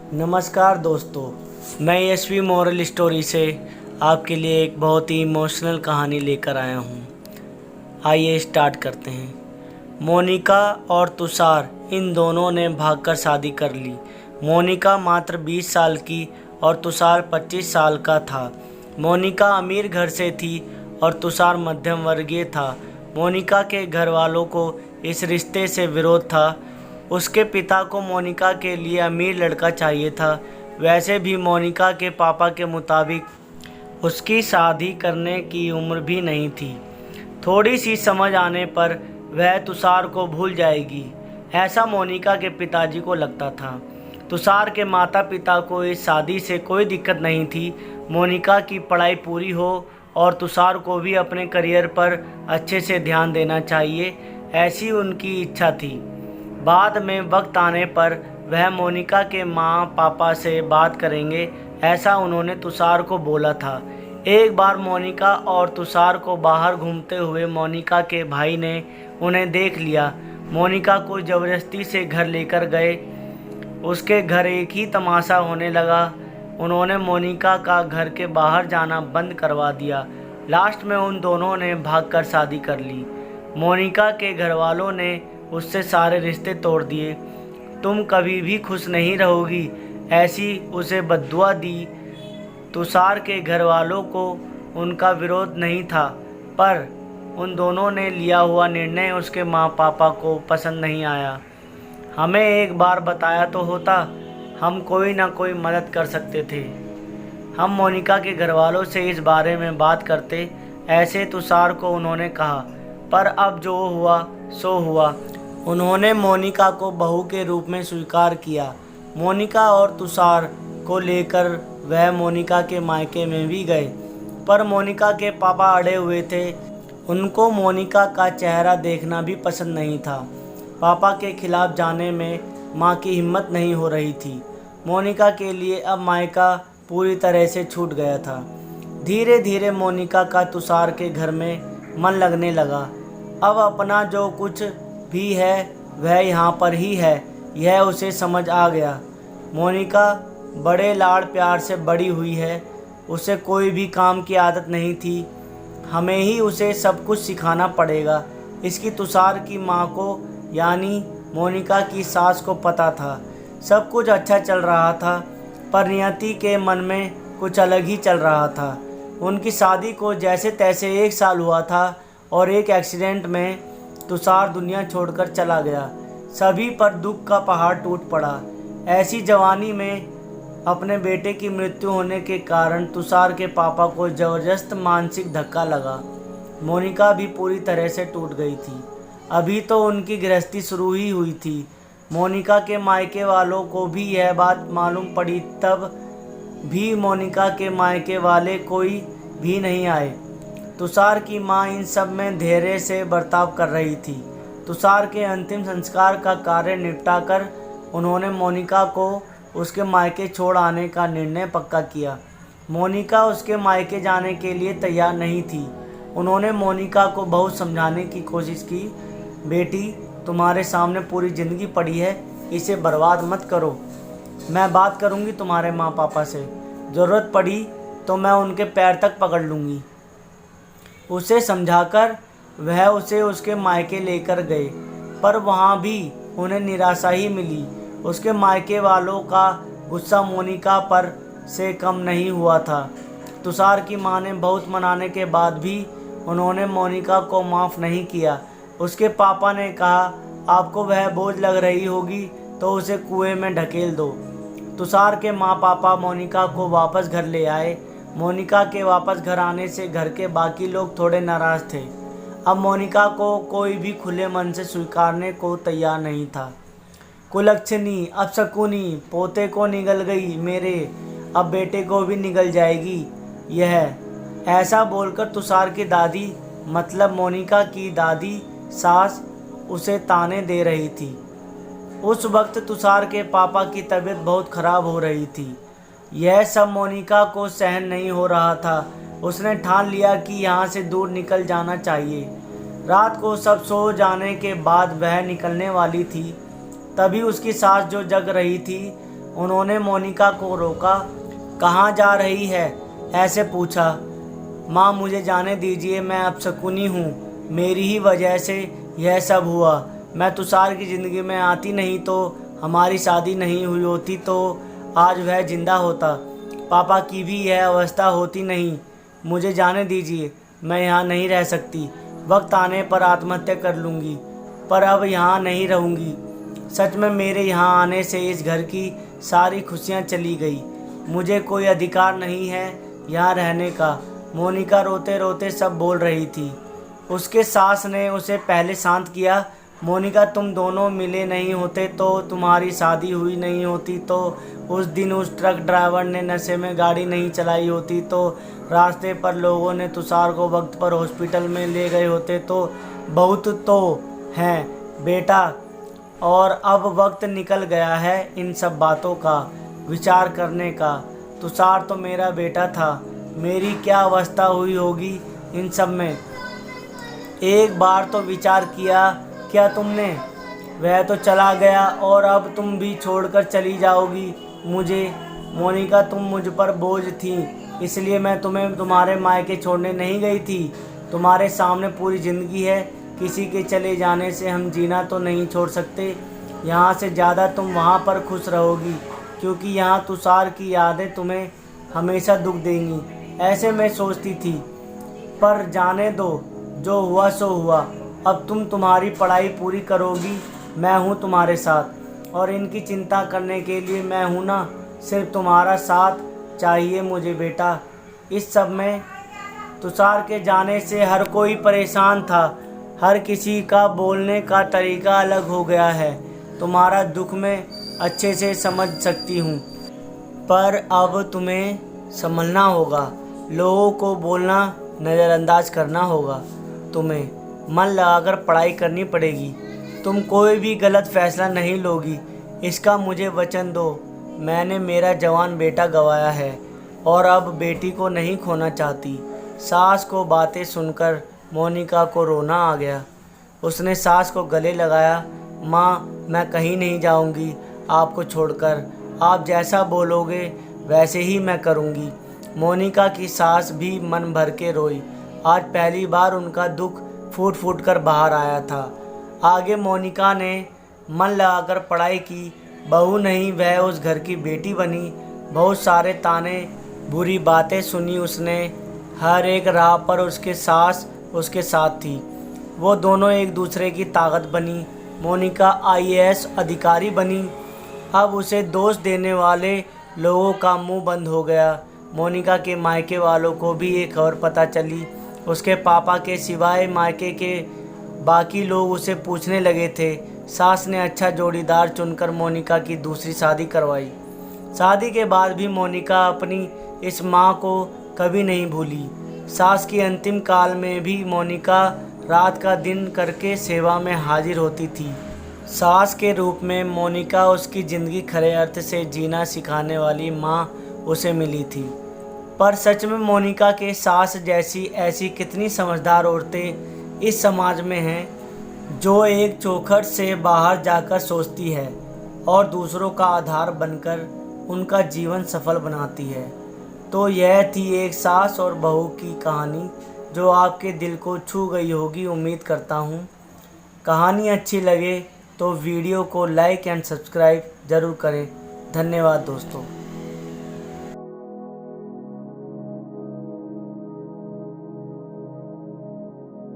नमस्कार दोस्तों, मैं यशवी मोरल स्टोरी से आपके लिए एक बहुत ही इमोशनल कहानी लेकर आया हूँ। आइए स्टार्ट करते हैं। मोनिका और तुषार इन दोनों ने भागकर शादी कर ली। मोनिका मात्र 20 साल की और तुषार 25 साल का था। मोनिका अमीर घर से थी और तुषार मध्यम वर्गीय था। मोनिका के घर वालों को इस रिश्ते से विरोध था। उसके पिता को मोनिका के लिए अमीर लड़का चाहिए था। वैसे भी मोनिका के पापा के मुताबिक उसकी शादी करने की उम्र भी नहीं थी। थोड़ी सी समझ आने पर वह तुषार को भूल जाएगी, ऐसा मोनिका के पिताजी को लगता था। तुषार के माता पिता को इस शादी से कोई दिक्कत नहीं थी। मोनिका की पढ़ाई पूरी हो और तुषार को भी अपने करियर पर अच्छे से ध्यान देना चाहिए, ऐसी उनकी इच्छा थी। बाद में वक्त आने पर वह मोनिका के माँ पापा से बात करेंगे, ऐसा उन्होंने तुषार को बोला था। एक बार मोनिका और तुषार को बाहर घूमते हुए मोनिका के भाई ने उन्हें देख लिया। मोनिका को ज़बरदस्ती से घर लेकर गए। उसके घर एक ही तमाशा होने लगा। उन्होंने मोनिका का घर के बाहर जाना बंद करवा दिया। लास्ट में उन दोनों ने भागकर शादी कर ली। मोनिका के घर वालों ने उससे सारे रिश्ते तोड़ दिए। तुम कभी भी खुश नहीं रहोगी, ऐसी उसे बद्दुआ दी। तुषार के घर वालों को उनका विरोध नहीं था, पर उन दोनों ने लिया हुआ निर्णय उसके माँ पापा को पसंद नहीं आया। हमें एक बार बताया तो होता, हम कोई ना कोई मदद कर सकते थे। हम मोनिका के घर वालों से इस बारे में बात करते, ऐसे तुषार को उन्होंने कहा। पर अब जो हुआ सो हुआ। उन्होंने मोनिका को बहू के रूप में स्वीकार किया। मोनिका और तुषार को लेकर वह मोनिका के मायके में भी गए, पर मोनिका के पापा अड़े हुए थे। उनको मोनिका का चेहरा देखना भी पसंद नहीं था। पापा के खिलाफ जाने में माँ की हिम्मत नहीं हो रही थी। मोनिका के लिए अब मायका पूरी तरह से छूट गया था। धीरे धीरे मोनिका का तुषार के घर में मन लगने लगा। अब अपना जो कुछ भी है वह यहाँ पर ही है, यह उसे समझ आ गया। मोनिका बड़े लाड़ प्यार से बड़ी हुई है। उसे कोई भी काम की आदत नहीं थी। हमें ही उसे सब कुछ सिखाना पड़ेगा। इसकी तुषार की माँ को यानी मोनिका की सास को पता था। सब कुछ अच्छा चल रहा था, पर नियति के मन में कुछ अलग ही चल रहा था। उनकी शादी को जैसे तैसे 1 साल हुआ था और एक एक्सीडेंट में तुषार दुनिया छोड़कर चला गया। सभी पर दुख का पहाड़ टूट पड़ा। ऐसी जवानी में अपने बेटे की मृत्यु होने के कारण तुषार के पापा को ज़बरदस्त मानसिक धक्का लगा। मोनिका भी पूरी तरह से टूट गई थी। अभी तो उनकी गृहस्थी शुरू ही हुई थी। मोनिका के मायके वालों को भी यह बात मालूम पड़ी, तब भी मोनिका के मायके वाले कोई भी नहीं आए। तुषार की मां इन सब में धैर्य से बर्ताव कर रही थी। तुषार के अंतिम संस्कार का कार्य निपटाकर उन्होंने मोनिका को उसके मायके छोड़ आने का निर्णय पक्का किया। मोनिका उसके मायके जाने के लिए तैयार नहीं थी। उन्होंने मोनिका को बहुत समझाने की कोशिश की। बेटी, तुम्हारे सामने पूरी ज़िंदगी पड़ी है, इसे बर्बाद मत करो। मैं बात करूंगी तुम्हारे माँ पापा से। ज़रूरत पड़ी तो मैं उनके पैर तक पकड़ लूँगी। उसे समझाकर वह उसे उसके मायके लेकर गए, पर वहाँ भी उन्हें निराशा ही मिली। उसके मायके वालों का गुस्सा मोनिका पर से कम नहीं हुआ था। तुषार की मां ने बहुत मनाने के बाद भी उन्होंने मोनिका को माफ़ नहीं किया। उसके पापा ने कहा, आपको वह बोझ लग रही होगी तो उसे कुएं में ढकेल दो। तुषार के माँ पापा मोनिका को वापस घर ले आए। मोनिका के वापस घर आने से घर के बाकी लोग थोड़े नाराज़ थे। अब मोनिका को कोई भी खुले मन से स्वीकारने को तैयार नहीं था। कुलक्षणी, अपशकुनी, पोते को निगल गई मेरे, अब बेटे को भी निगल जाएगी यह, ऐसा बोलकर तुषार की दादी मतलब मोनिका की दादी सास उसे ताने दे रही थी। उस वक्त तुषार के पापा की तबीयत बहुत ख़राब हो रही थी। यह सब मोनिका को सहन नहीं हो रहा था। उसने ठान लिया कि यहाँ से दूर निकल जाना चाहिए। रात को सब सो जाने के बाद वह निकलने वाली थी, तभी उसकी सास जो जग रही थी उन्होंने मोनिका को रोका। कहाँ जा रही है, ऐसे पूछा। माँ मुझे जाने दीजिए, मैं अपशकुनी हूँ, मेरी ही वजह से यह सब हुआ। मैं तुषार की ज़िंदगी में आती नहीं तो हमारी शादी नहीं हुई होती तो आज वह जिंदा होता, पापा की भी यह अवस्था होती नहीं। मुझे जाने दीजिए, मैं यहाँ नहीं रह सकती। वक्त आने पर आत्महत्या कर लूँगी, पर अब यहाँ नहीं रहूँगी। सच में मेरे यहाँ आने से इस घर की सारी खुशियाँ चली गई। मुझे कोई अधिकार नहीं है यहाँ रहने का। मोनिका रोते रोते सब बोल रही थी। उसके सास ने उसे पहले शांत किया। मोनिका तुम दोनों मिले नहीं होते तो तुम्हारी शादी हुई नहीं होती तो उस दिन उस ट्रक ड्राइवर ने नशे में गाड़ी नहीं चलाई होती तो रास्ते पर लोगों ने तुषार को वक्त पर हॉस्पिटल में ले गए होते तो बहुत तो हैं बेटा। और अब वक्त निकल गया है इन सब बातों का विचार करने का। तुषार तो मेरा बेटा था, मेरी क्या अवस्था हुई होगी इन सब में। एक बार तो विचार किया क्या तुमने? वह तो चला गया और अब तुम भी छोड़कर चली जाओगी मुझे। मोनिका तुम मुझ पर बोझ थी, इसलिए मैं तुम्हें तुम्हारे मायके छोड़ने नहीं गई थी। तुम्हारे सामने पूरी ज़िंदगी है, किसी के चले जाने से हम जीना तो नहीं छोड़ सकते। यहाँ से ज़्यादा तुम वहाँ पर खुश रहोगी, क्योंकि यहाँ तुषार की यादें तुम्हें हमेशा दुख देंगी, ऐसे मैं सोचती थी। पर जाने दो, जो हुआ सो हुआ। अब तुम तुम्हारी पढ़ाई पूरी करोगी, मैं हूँ तुम्हारे साथ, और इनकी चिंता करने के लिए मैं हूँ ना। सिर्फ तुम्हारा साथ चाहिए मुझे बेटा। इस सब में तुषार के जाने से हर कोई परेशान था, हर किसी का बोलने का तरीका अलग हो गया है। तुम्हारा दुख मैं अच्छे से समझ सकती हूँ, पर अब तुम्हें संभलना होगा, लोगों को बोलना नज़रअंदाज करना होगा। तुम्हें मन लगाकर पढ़ाई करनी पड़ेगी। तुम कोई भी गलत फैसला नहीं लोगी, इसका मुझे वचन दो। मैंने मेरा जवान बेटा गंवाया है और अब बेटी को नहीं खोना चाहती। सास को बातें सुनकर मोनिका को रोना आ गया। उसने सास को गले लगाया। माँ मैं कहीं नहीं जाऊँगी आपको छोड़कर, आप जैसा बोलोगे वैसे ही मैं करूँगी। मोनिका की सास भी मन भर के रोई। आज पहली बार उनका दुख फूट फूट कर बाहर आया था। आगे मोनिका ने मन लगाकर पढ़ाई की। बहू नहीं, वह उस घर की बेटी बनी। बहुत सारे ताने, बुरी बातें सुनी उसने। हर एक राह पर उसके सास उसके साथ थी। वो दोनों एक दूसरे की ताकत बनी। मोनिका IAS अधिकारी बनी। अब उसे दोष देने वाले लोगों का मुंह बंद हो गया। मोनिका के मायके वालों को भी ये खबर पता चली। उसके पापा के सिवाय मायके के बाकी लोग उसे पूछने लगे थे। सास ने अच्छा जोड़ीदार चुनकर मोनिका की दूसरी शादी करवाई। शादी के बाद भी मोनिका अपनी इस माँ को कभी नहीं भूली। सास की अंतिम काल में भी मोनिका रात का दिन करके सेवा में हाजिर होती थी। सास के रूप में मोनिका उसकी ज़िंदगी खरे अर्थ से जीना सिखाने वाली माँ उसे मिली थी। पर सच में मोनिका के सास जैसी ऐसी कितनी समझदार औरतें इस समाज में हैं, जो एक चौखट से बाहर जाकर सोचती है और दूसरों का आधार बनकर उनका जीवन सफल बनाती है। तो यह थी एक सास और बहू की कहानी, जो आपके दिल को छू गई होगी उम्मीद करता हूँ। कहानी अच्छी लगे तो वीडियो को लाइक एंड सब्सक्राइब ज़रूर करें। धन्यवाद दोस्तों।